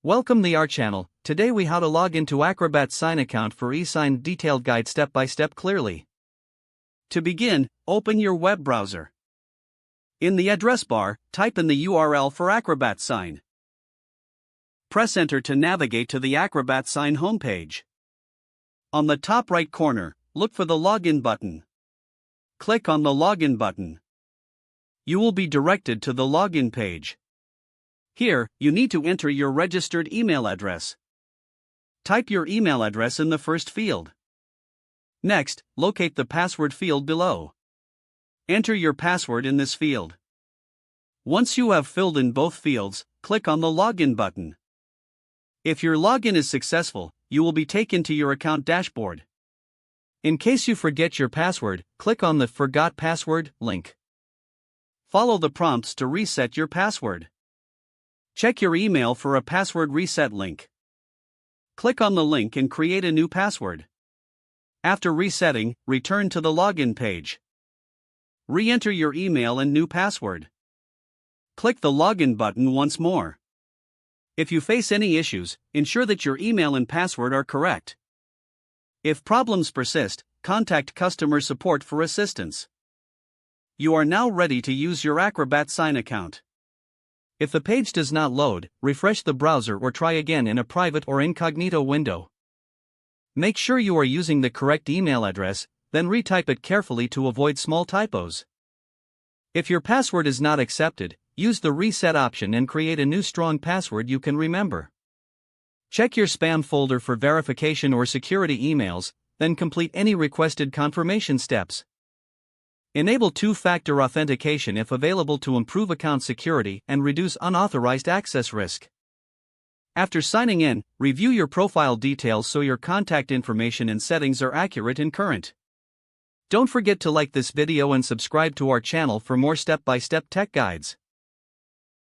Welcome to our channel. Today we how to log into Acrobat Sign account for eSign detailed guide step by step clearly. To begin, open your web browser. In the address bar, type in the URL for Acrobat Sign. Press enter to navigate to the Acrobat Sign homepage. On the top right corner, look for the login button. Click on the login button. You will be directed to the login page. Here, you need to enter your registered email address. Type your email address in the first field. Next, locate the password field below. Enter your password in this field. Once you have filled in both fields, click on the login button. If your login is successful, you will be taken to your account dashboard. In case you forget your password, click on the Forgot Password link. Follow the prompts to reset your password. Check your email for a password reset link. Click on the link and create a new password. After resetting, return to the login page. Re-enter your email and new password. Click the login button once more. If you face any issues, ensure that your email and password are correct. If problems persist, contact customer support for assistance. You are now ready to use your Acrobat Sign account. If the page does not load, refresh the browser or try again in a private or incognito window. Make sure you are using the correct email address, then retype it carefully to avoid small typos. If your password is not accepted, use the reset option and create a new strong password you can remember. Check your spam folder for verification or security emails, then complete any requested confirmation steps. Enable two-factor authentication if available to improve account security and reduce unauthorized access risk. After signing in, review your profile details so your contact information and settings are accurate and current. Don't forget to like this video and subscribe to our channel for more step-by-step tech guides.